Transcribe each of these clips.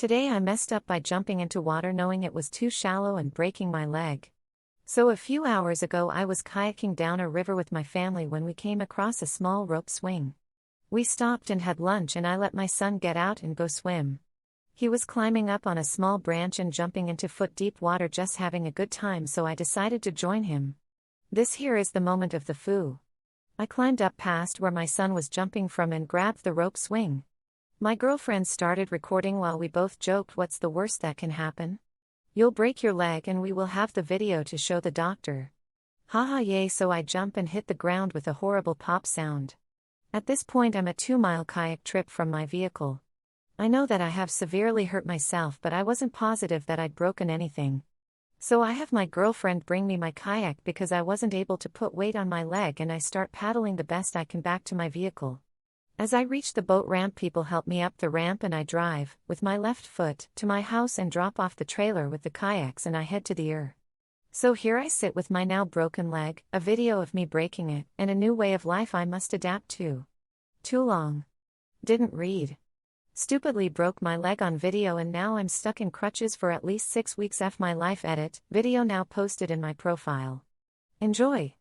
Today I messed up by jumping into water knowing it was too shallow and breaking my leg. So a few hours ago I was kayaking down a river with my family when we came across a small rope swing. We stopped and had lunch and I let my son get out and go swim. He was climbing up on a small branch and jumping into foot-deep water just having a good time, so I decided to join him. This here is the moment of the foo. I climbed up past where my son was jumping from and grabbed the rope swing. My girlfriend started recording while we both joked, what's the worst that can happen? You'll break your leg and we will have the video to show the doctor. Haha yay, so I jump and hit the ground with a horrible pop sound. At this point I'm a 2-mile kayak trip from my vehicle. I know that I have severely hurt myself, but I wasn't positive that I'd broken anything. So I have my girlfriend bring me my kayak because I wasn't able to put weight on my leg, and I start paddling the best I can back to my vehicle. As I reach the boat ramp, people help me up the ramp and I drive, with my left foot, to my house and drop off the trailer with the kayaks and I head to the So here I sit with my now broken leg, a video of me breaking it, and a new way of life I must adapt to. Too long. Didn't read. Stupidly broke my leg on video and now I'm stuck in crutches for at least 6 weeks. F my life. Edit, video now posted in my profile. Enjoy.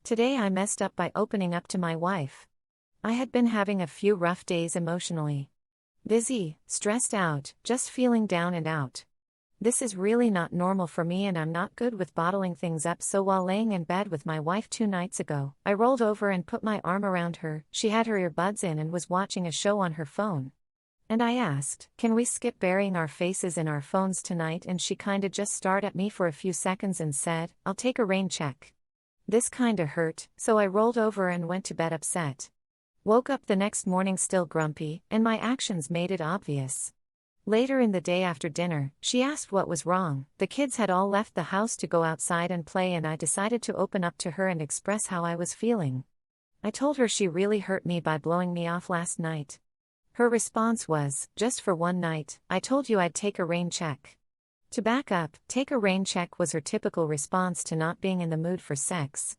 Today I messed up by opening up to my wife. I had been having a few rough days emotionally. Busy, stressed out, just feeling down and out. This is really not normal for me and I'm not good with bottling things up, so while laying in bed with my wife 2 nights ago, I rolled over and put my arm around her. She had her earbuds in and was watching a show on her phone. And I asked, can we skip burying our faces in our phones tonight? And she kinda just stared at me for a few seconds and said, I'll take a rain check. This kinda hurt, so I rolled over and went to bed upset. Woke up the next morning still grumpy, and my actions made it obvious. Later in the day after dinner, she asked what was wrong. The kids had all left the house to go outside and play and I decided to open up to her and express how I was feeling. I told her she really hurt me by blowing me off last night. Her response was, just for one night, I told you I'd take a rain check. To back up, take a rain check was her typical response to not being in the mood for sex.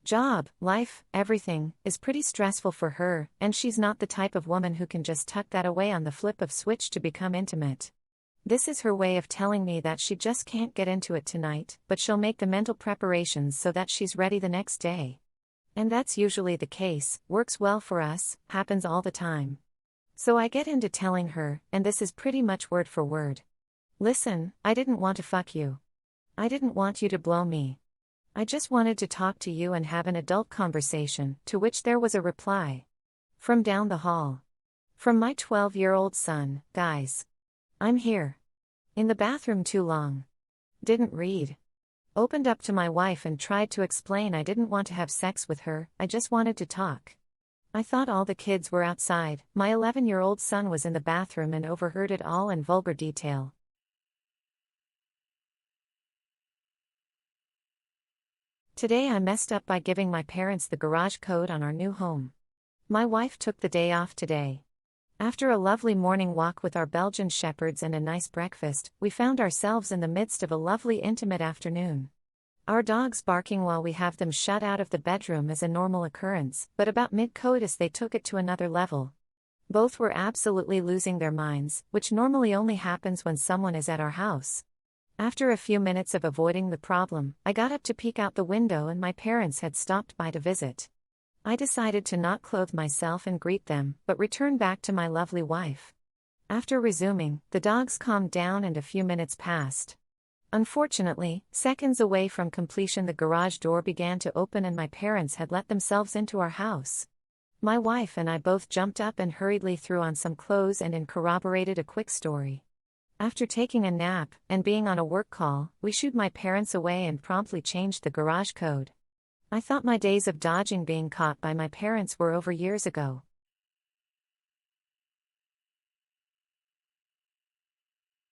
Job, life, everything, is pretty stressful for her, and she's not the type of woman who can just tuck that away on the flip of switch to become intimate. This is her way of telling me that she just can't get into it tonight, but she'll make the mental preparations so that she's ready the next day. And that's usually the case, works well for us, happens all the time. So I get into telling her, and this is pretty much word for word. Listen, I didn't want to fuck you. I didn't want you to blow me. I just wanted to talk to you and have an adult conversation, to which there was a reply. From down the hall. From my 12-year-old son, guys. I'm here. In the bathroom too long. Didn't read. Opened up to my wife and tried to explain I didn't want to have sex with her, I just wanted to talk. I thought all the kids were outside, my 11-year-old son was in the bathroom and overheard it all in vulgar detail. Today I messed up by giving my parents the garage code on our new home. My wife took the day off today. After a lovely morning walk with our Belgian shepherds and a nice breakfast, we found ourselves in the midst of a lovely intimate afternoon. Our dogs barking while we have them shut out of the bedroom is a normal occurrence, but about mid-coitus they took it to another level. Both were absolutely losing their minds, which normally only happens when someone is at our house. After a few minutes of avoiding the problem, I got up to peek out the window and my parents had stopped by to visit. I decided to not clothe myself and greet them, but return back to my lovely wife. After resuming, the dogs calmed down and a few minutes passed. Unfortunately, seconds away from completion the garage door began to open and my parents had let themselves into our house. My wife and I both jumped up and hurriedly threw on some clothes and corroborated a quick story. After taking a nap, and being on a work call, we shooed my parents away and promptly changed the garage code. I thought my days of dodging being caught by my parents were over years ago.